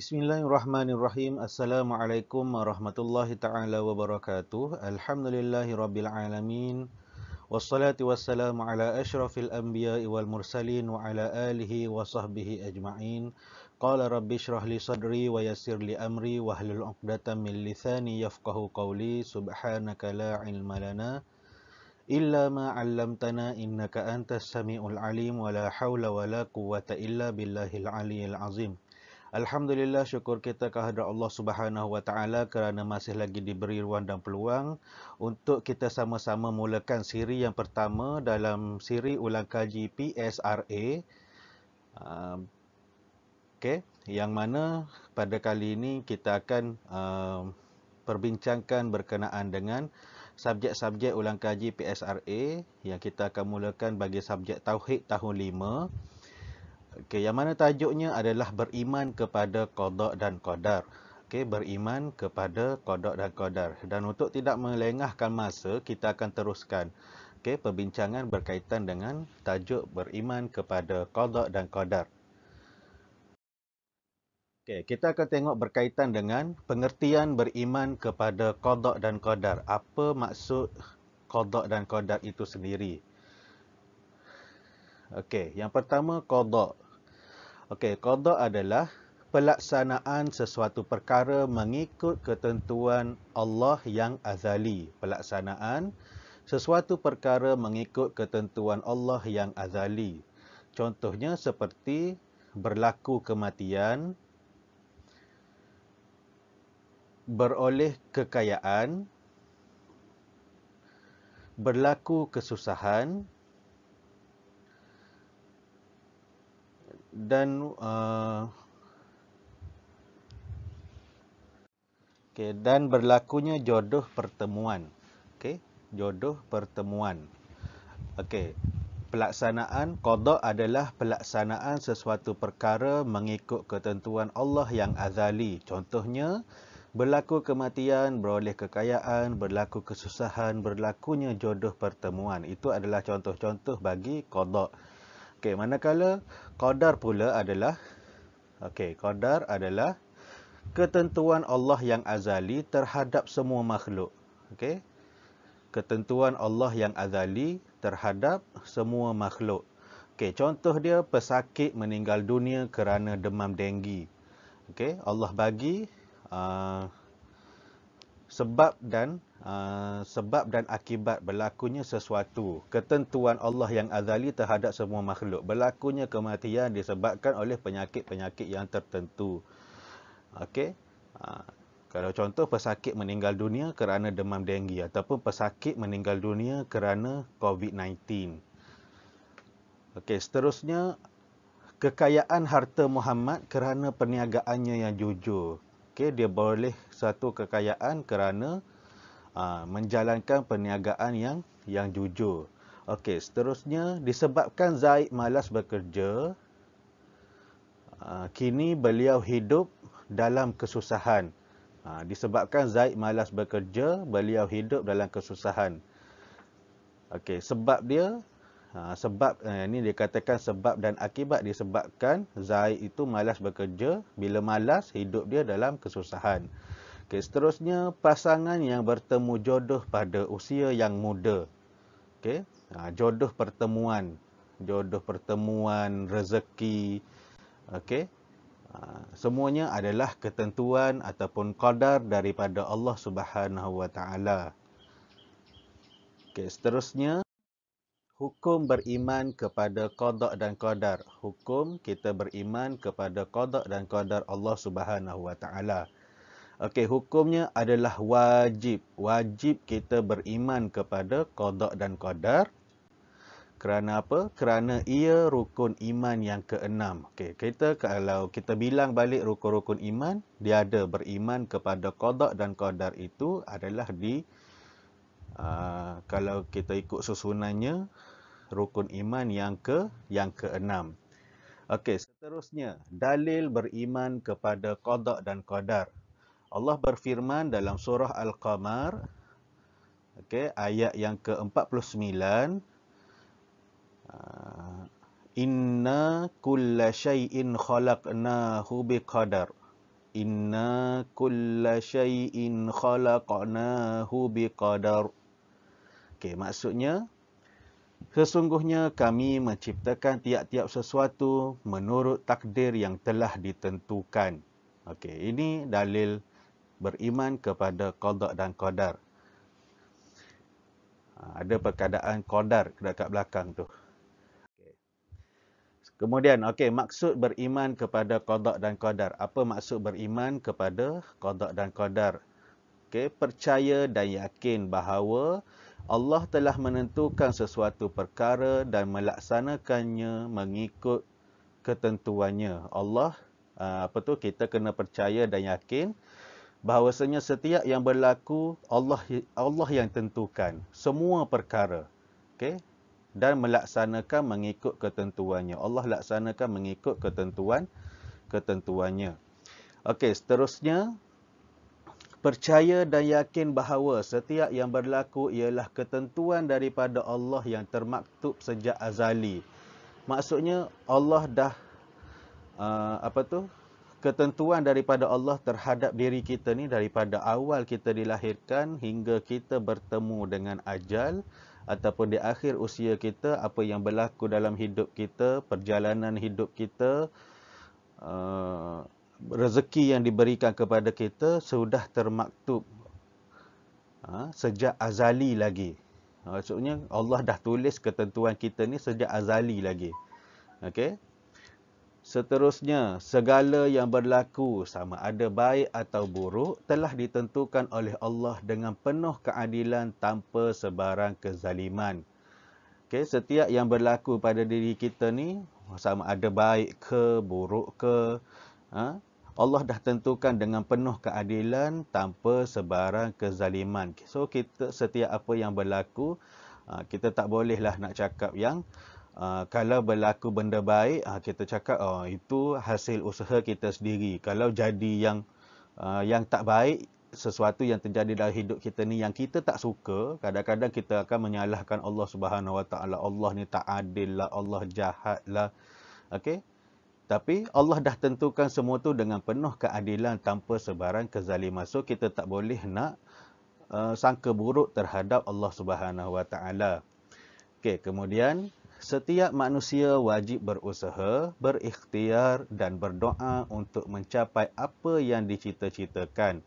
Bismillahirrahmanirrahim. Assalamualaikum warahmatullahi ta'ala wabarakatuh. Alhamdulillahi rabbil alamin. Wassalatu wassalamu ala ashrafil anbiya'i wal mursalin wa ala alihi wa sahbihi ajma'in. Qala rabbi shrah li sadri wa yassir li amri wa hlul 'uqdatam min lisani yafqahu qawli. Subhanaka la ilma lana illa ma 'allamtana innaka antas samiul alim wa la haula wa la quwwata illa billahil aliyyil azim. Alhamdulillah, syukur kita kehadrat Allah Subhanahu Wa Taala kerana masih lagi diberi ruang dan peluang untuk kita sama-sama mulakan siri yang pertama dalam siri ulang kaji PSRA. Yang mana pada kali ini kita akan perbincangkan berkenaan dengan subjek-subjek ulang kaji PSRA yang kita akan mulakan bagi subjek Tauhid tahun 5. Yang mana tajuknya adalah beriman kepada qada dan qadar. Beriman kepada qada dan qadar. Dan untuk tidak melengahkan masa, kita akan teruskan perbincangan berkaitan dengan tajuk beriman kepada qada dan qadar. Kita akan tengok berkaitan dengan pengertian beriman kepada qada dan qadar. Apa maksud qada dan qadar itu sendiri? Yang pertama, qada. Qada adalah pelaksanaan sesuatu perkara mengikut ketentuan Allah yang azali. Pelaksanaan sesuatu perkara mengikut ketentuan Allah yang azali. Contohnya seperti berlaku kematian, beroleh kekayaan, berlaku kesusahan, dan dan berlakunya jodoh pertemuan. Jodoh pertemuan. Pelaksanaan qada adalah pelaksanaan sesuatu perkara mengikut ketentuan Allah yang azali. Contohnya berlaku kematian, beroleh kekayaan, berlaku kesusahan, berlakunya jodoh pertemuan. Itu adalah contoh-contoh bagi qada. Manakala qadar pula adalah qadar adalah ketentuan Allah yang azali terhadap semua makhluk. Ketentuan Allah yang azali terhadap semua makhluk. Contoh dia, pesakit meninggal dunia kerana demam denggi. Allah bagi sebab dan akibat berlakunya sesuatu. Ketentuan Allah yang azali terhadap semua makhluk. Berlakunya kematian disebabkan oleh penyakit-penyakit yang tertentu. Kalau contoh, pesakit meninggal dunia kerana demam denggi ataupun pesakit meninggal dunia kerana COVID-19. Seterusnya, kekayaan harta Muhammad kerana perniagaannya yang jujur. Dia boleh satu kekayaan kerana menjalankan perniagaan yang jujur. Seterusnya, disebabkan Zaid malas bekerja, kini beliau hidup dalam kesusahan. Disebabkan Zaid malas bekerja, beliau hidup dalam kesusahan. Sebab dia, ini dikatakan sebab dan akibat, disebabkan Zaid itu malas bekerja. Bila malas, hidup dia dalam kesusahan. Seterusnya, pasangan yang bertemu jodoh pada usia yang muda. Jodoh pertemuan. Jodoh pertemuan, rezeki. Semuanya adalah ketentuan ataupun qadar daripada Allah Subhanahu Wa Taala. Seterusnya, hukum beriman kepada qada dan qadar. Hukum kita beriman kepada qada dan qadar Allah Subhanahu Wa Taala. Hukumnya adalah wajib. Wajib kita beriman kepada qada dan qadar. Kerana apa? Kerana ia rukun iman yang keenam. Kalau kita bilang balik rukun-rukun iman, dia ada beriman kepada qada dan qadar itu adalah kalau kita ikut susunannya, rukun iman yang keenam. Seterusnya, dalil beriman kepada qada dan qadar. Allah berfirman dalam surah Al-Qamar, ayat yang ke-49, Inna kulla syai'in khalaqnahu biqadar. Inna kulla syai'in khalaqnahu biqadar. Okey, maksudnya sesungguhnya kami menciptakan tiap-tiap sesuatu menurut takdir yang telah ditentukan. Okey, ini dalil beriman kepada qada dan qadar. Ada perkataan qadar dekat belakang tu. Kemudian, maksud beriman kepada qada dan qadar. Apa maksud beriman kepada qada dan qadar? Percaya dan yakin bahawa Allah telah menentukan sesuatu perkara dan melaksanakannya mengikut ketentuannya. Kita kena percaya dan yakin bahawasanya setiap yang berlaku Allah yang tentukan semua perkara. Dan melaksanakan mengikut ketentuannya. Allah laksanakan mengikut ketentuannya. Seterusnya, percaya dan yakin bahawa setiap yang berlaku ialah ketentuan daripada Allah yang termaktub sejak azali. Maksudnya Allah dah ketentuan daripada Allah terhadap diri kita ni daripada awal kita dilahirkan hingga kita bertemu dengan ajal ataupun di akhir usia kita, apa yang berlaku dalam hidup kita, perjalanan hidup kita, rezeki yang diberikan kepada kita sudah termaktub sejak azali lagi. Maksudnya Allah dah tulis ketentuan kita ni sejak azali lagi. Seterusnya, segala yang berlaku sama ada baik atau buruk telah ditentukan oleh Allah dengan penuh keadilan tanpa sebarang kezaliman. Setiap yang berlaku pada diri kita ni sama ada baik ke buruk ke, Allah dah tentukan dengan penuh keadilan tanpa sebarang kezaliman. So setiap apa yang berlaku, kita tak bolehlah nak cakap yang kalau berlaku benda baik, kita cakap itu hasil usaha kita sendiri. Kalau jadi yang tak baik, sesuatu yang terjadi dalam hidup kita ni yang kita tak suka, kadang-kadang kita akan menyalahkan Allah Subhanahu Wa Taala. Allah ni tak adil lah, Allah jahat lah. Tapi Allah dah tentukan semua tu dengan penuh keadilan tanpa sebarang kezaliman. So kita tak boleh nak sangka buruk terhadap Allah Subhanahu Wa Taala. Kemudian setiap manusia wajib berusaha, berikhtiar dan berdoa untuk mencapai apa yang dicita-citakan.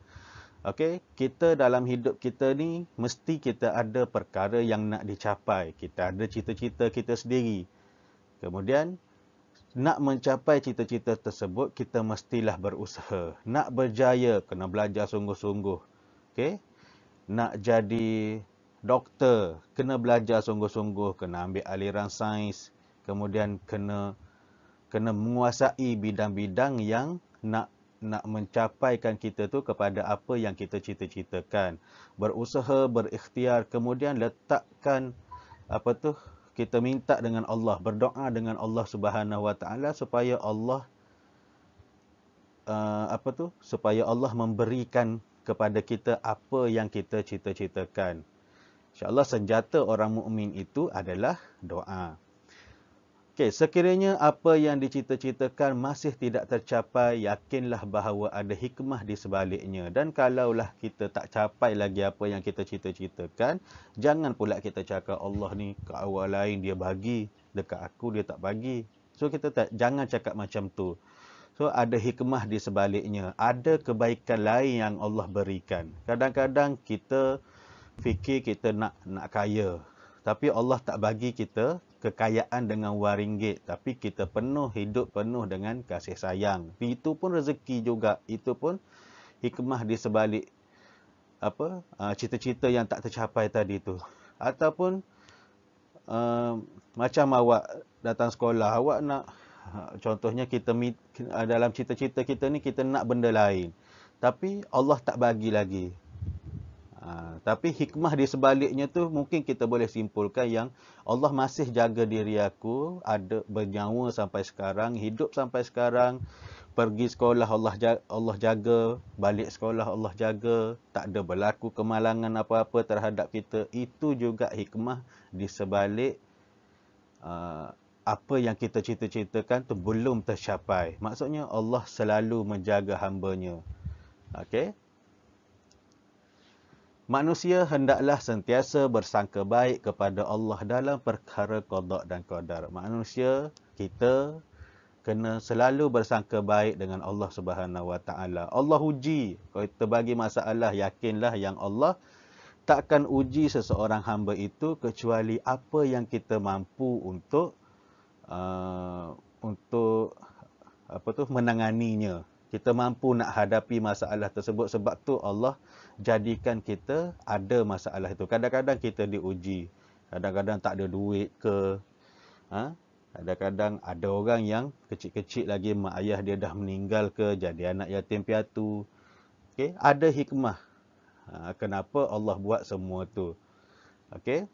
Kita dalam hidup kita ni mesti kita ada perkara yang nak dicapai. Kita ada cita-cita kita sendiri. Kemudian nak mencapai cita-cita tersebut, kita mestilah berusaha. Nak berjaya, kena belajar sungguh-sungguh. Nak jadi doktor, kena belajar sungguh-sungguh, kena ambil aliran sains, kemudian kena menguasai bidang-bidang yang nak mencapaikan kita tu kepada apa yang kita cita-citakan. Berusaha, berikhtiar, kemudian letakkan kita minta dengan Allah, berdoa dengan Allah Subhanahu Wa Taala supaya Allah supaya Allah memberikan kepada kita apa yang kita cita-citakan. InsyaAllah senjata orang mukmin itu adalah doa. Sekiranya apa yang dicita-citakan masih tidak tercapai, yakinlah bahawa ada hikmah di sebaliknya. Dan kalaulah kita tak capai lagi apa yang kita cita-citakan, jangan pula kita cakap Allah ni ke awal lain dia bagi, dekat aku dia tak bagi. So jangan cakap macam tu. So ada hikmah di sebaliknya. Ada kebaikan lain yang Allah berikan. Kadang-kadang kita fikir kita nak kaya, tapi Allah tak bagi kita kekayaan dengan wang ringgit, tapi kita hidup penuh dengan kasih sayang. Itu pun rezeki juga, itu pun hikmah di sebalik cita-cita yang tak tercapai tadi tu. Ataupun macam awak datang sekolah, awak nak contohnya dalam cita-cita kita ni kita nak benda lain, tapi Allah tak bagi lagi. Tapi hikmah di sebaliknya tu mungkin kita boleh simpulkan yang Allah masih jaga diri aku, ada bernyawa sampai sekarang, hidup sampai sekarang, pergi sekolah Allah jaga, balik sekolah Allah jaga, tak ada berlaku kemalangan apa-apa terhadap kita. Itu juga hikmah di sebalik apa yang kita cita-citakan tu belum tercapai. Maksudnya Allah selalu menjaga hamba-Nya. Okey. Manusia hendaklah sentiasa bersangka baik kepada Allah dalam perkara qada dan qadar. Manusia, kita kena selalu bersangka baik dengan Allah Subhanahu Wa Taala. Allah uji. Kalau kita bagi masalah, yakinlah yang Allah takkan uji seseorang hamba itu kecuali apa yang kita mampu untuk menanganinya. Kita mampu nak hadapi masalah tersebut, sebab tu Allah jadikan kita ada masalah itu. Kadang-kadang kita diuji. Kadang-kadang tak ada duit ke. Kadang-kadang ada orang yang kecil-kecil lagi, mak ayah dia dah meninggal ke, jadi anak yatim piatu. Okay? Ada hikmah. Kenapa Allah buat semua tu. Okey.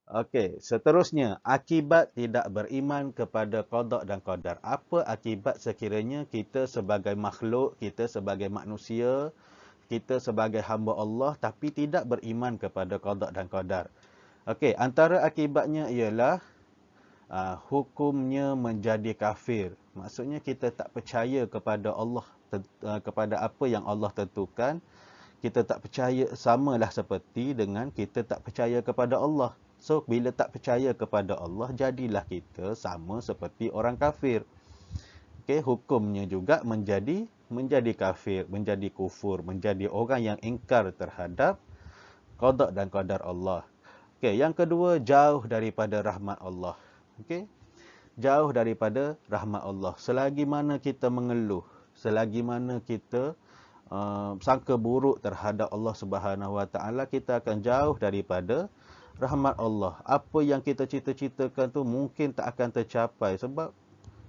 Okey, seterusnya, akibat tidak beriman kepada qada dan qadar. Apa akibat sekiranya kita sebagai makhluk, kita sebagai manusia, kita sebagai hamba Allah tapi tidak beriman kepada qada dan qadar? Okey, antara akibatnya ialah hukumnya menjadi kafir. Maksudnya kita tak percaya kepada Allah, kepada apa yang Allah tentukan. Kita tak percaya, samalah seperti dengan kita tak percaya kepada Allah. So, bila tak percaya kepada Allah, jadilah kita sama seperti orang kafir. Okay, hukumnya juga menjadi kafir, menjadi kufur, menjadi orang yang ingkar terhadap qada dan qadar Allah. Okay, yang kedua, jauh daripada rahmat Allah. Okay, jauh daripada rahmat Allah. Selagi mana kita mengeluh, selagi mana kita sangka buruk terhadap Allah Subhanahu Wa Taala, kita akan jauh daripada rahmat Allah. Apa yang kita cita-citakan tu mungkin tak akan tercapai sebab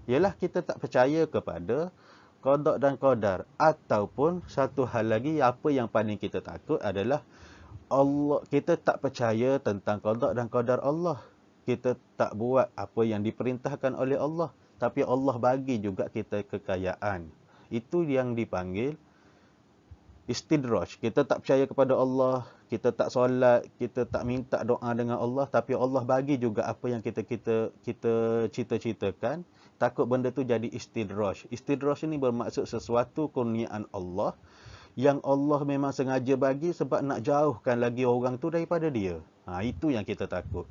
ialah kita tak percaya kepada qada dan qadar. Ataupun satu hal lagi, apa yang paling kita takut adalah Allah, kita tak percaya tentang qada dan qadar Allah. Kita tak buat apa yang diperintahkan oleh Allah, tapi Allah bagi juga kita kekayaan. Itu yang dipanggil istidraj. Kita tak percaya kepada Allah, kita tak solat, kita tak minta doa dengan Allah, tapi Allah bagi juga apa yang kita cita-citakan. Takut benda tu jadi istidraj. Istidraj ini bermaksud sesuatu kurniaan Allah yang Allah memang sengaja bagi sebab nak jauhkan lagi orang tu daripada dia. Itu yang kita takut.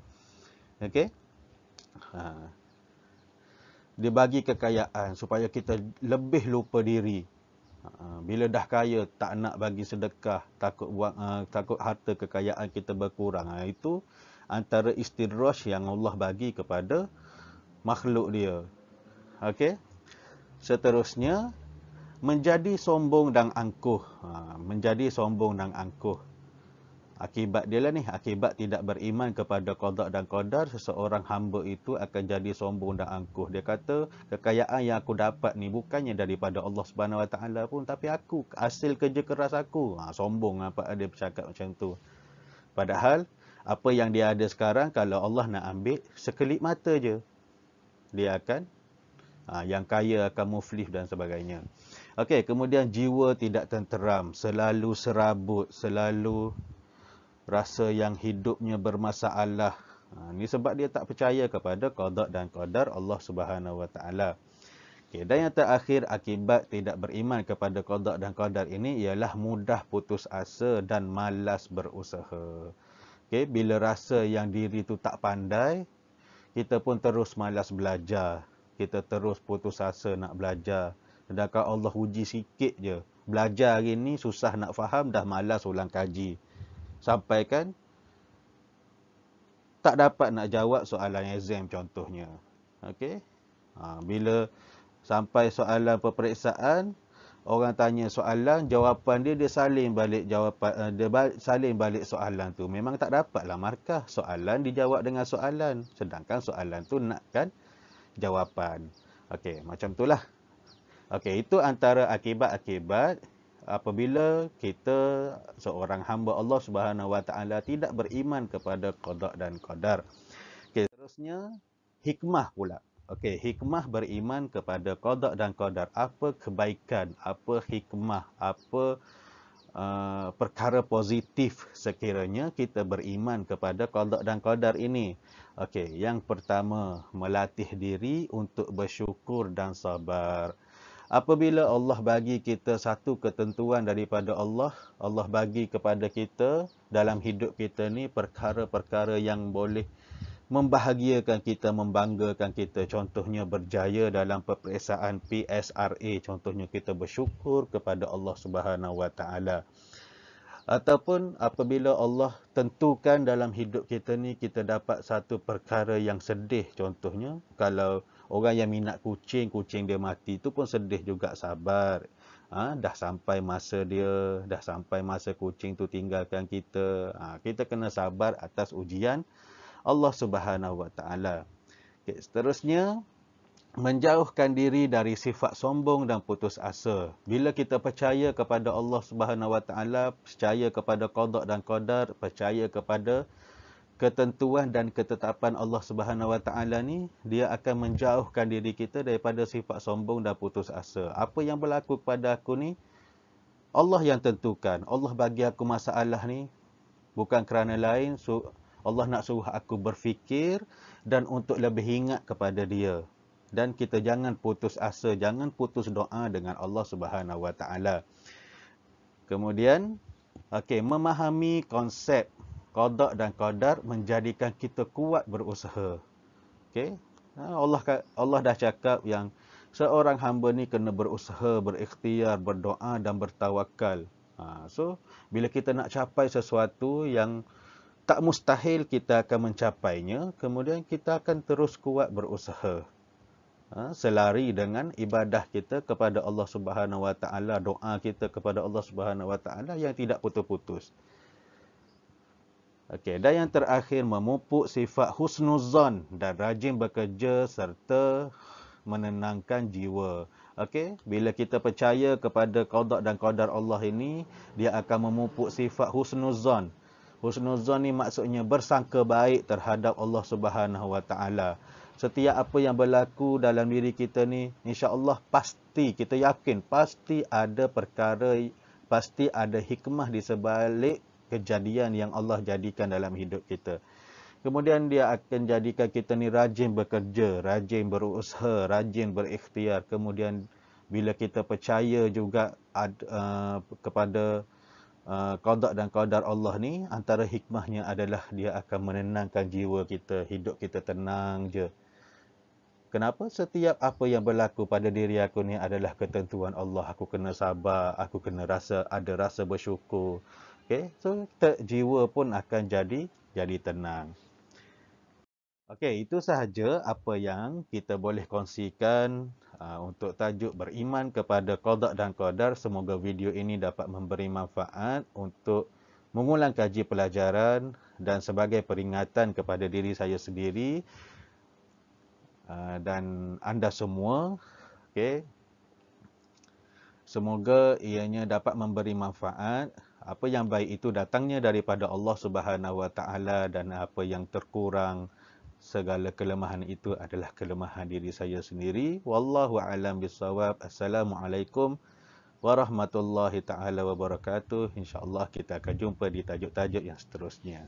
Okey? Dia bagi kekayaan supaya kita lebih lupa diri. Bila dah kaya, tak nak bagi sedekah, takut harta kekayaan kita berkurang. Itu antara istidraj yang Allah bagi kepada makhluk dia. Okey. Seterusnya, menjadi sombong dan angkuh. Menjadi sombong dan angkuh. Akibat dia lah ni, akibat tidak beriman kepada qada dan qadar, seseorang hamba itu akan jadi sombong dan angkuh. Dia kata, kekayaan yang aku dapat ni bukannya daripada Allah Subhanahu Wa Taala pun, tapi aku, hasil kerja keras aku. Sombong apa dia bercakap macam tu. Padahal, apa yang dia ada sekarang, kalau Allah nak ambil, sekelip mata je, dia akan, yang kaya akan muflih dan sebagainya. Okey, kemudian jiwa tidak tenteram, selalu serabut, selalu rasa yang hidupnya bermasalah. Ini sebab dia tak percaya kepada qada dan qadar Allah Subhanahu Wa Taala. Okay, dan yang terakhir, akibat tidak beriman kepada qada dan qadar ini ialah mudah putus asa dan malas berusaha. Okay, bila rasa yang diri tu tak pandai, kita pun terus malas belajar. Kita terus putus asa nak belajar. Sedangkan Allah uji sikit je. Belajar hari ni susah nak faham, dah malas ulang kaji. Sampai kan tak dapat nak jawab soalan exam contohnya. Okey. Bila sampai soalan peperiksaan, orang tanya soalan, jawapan dia salin balik jawapan, salin balik soalan tu. Memang tak dapatlah markah. Soalan dijawab dengan soalan, sedangkan soalan tu nakkan jawapan. Okey, macam itulah. Okey, itu antara akibat-akibat apabila kita seorang hamba Allah Subhanahu Wa Taala tidak beriman kepada qada dan qadar. Okey, seterusnya hikmah pula. Okey, hikmah beriman kepada qada dan qadar. Apa kebaikan, apa hikmah, apa perkara positif sekiranya kita beriman kepada qada dan qadar ini. Okey, yang pertama, melatih diri untuk bersyukur dan sabar. Apabila Allah bagi kita satu ketentuan daripada Allah, Allah bagi kepada kita dalam hidup kita ni perkara-perkara yang boleh membahagiakan kita, membanggakan kita. Contohnya berjaya dalam peperiksaan PSRA, contohnya kita bersyukur kepada Allah Subhanahu Wa Taala. Ataupun apabila Allah tentukan dalam hidup kita ni kita dapat satu perkara yang sedih, contohnya kalau orang yang minat kucing, kucing dia mati, tu pun sedih juga, sabar. Dah sampai masa dia, dah sampai masa kucing tu tinggalkan kita. Kita kena sabar atas ujian Allah Subhanahu Wa Taala. Okay, seterusnya, menjauhkan diri dari sifat sombong dan putus asa. Bila kita percaya kepada Allah Subhanahu Wa Taala, percaya kepada qada dan qadar, percaya kepada ketentuan dan ketetapan Allah Subhanahu Wa Taala ni, dia akan menjauhkan diri kita daripada sifat sombong dan putus asa. Apa yang berlaku kepada aku ni, Allah yang tentukan. Allah bagi aku masalah ni bukan kerana lain, Allah nak suruh aku berfikir dan untuk lebih ingat kepada Dia. Dan kita jangan putus asa, jangan putus doa dengan Allah Subhanahu Wa Taala. Kemudian, memahami konsep qada dan qadar menjadikan kita kuat berusaha. Allah dah cakap yang seorang hamba ni kena berusaha, berikhtiar, berdoa dan bertawakal. So, bila kita nak capai sesuatu yang tak mustahil kita akan mencapainya, kemudian kita akan terus kuat berusaha. Selari dengan ibadah kita kepada Allah Subhanahu Wa Taala, doa kita kepada Allah Subhanahu Wa Taala yang tidak putus-putus. Dan yang terakhir, memupuk sifat husnuzan dan rajin bekerja serta menenangkan jiwa. Bila kita percaya kepada qada dan qadar Allah ini, dia akan memupuk sifat husnuzan. Husnuzan ni maksudnya bersangka baik terhadap Allah Subhanahu Wa Taala. Setiap apa yang berlaku dalam diri kita ni, insya-Allah pasti, kita yakin, pasti ada perkara, pasti ada hikmah di sebalik kejadian yang Allah jadikan dalam hidup kita. Kemudian dia akan jadikan kita ni rajin bekerja, rajin berusaha, rajin berikhtiar. Kemudian bila kita percaya juga kepada qada dan qadar Allah ni, antara hikmahnya adalah dia akan menenangkan jiwa kita, hidup kita tenang je. Kenapa? Setiap apa yang berlaku pada diri aku ni adalah ketentuan Allah. Aku kena sabar, aku kena ada rasa bersyukur. So jiwa pun akan jadi tenang. Itu sahaja apa yang kita boleh kongsikan untuk tajuk beriman kepada qada dan qadar. Semoga video ini dapat memberi manfaat untuk mengulang kaji pelajaran dan sebagai peringatan kepada diri saya sendiri dan anda semua. Semoga ianya dapat memberi manfaat. Apa yang baik itu datangnya daripada Allah Subhanahu Wa Taala, dan apa yang terkurang, segala kelemahan itu adalah kelemahan diri saya sendiri. Wallahu a'lam bissawab. Assalamualaikum warahmatullahi taala wabarakatuh. Insya-Allah kita akan jumpa di tajuk-tajuk yang seterusnya.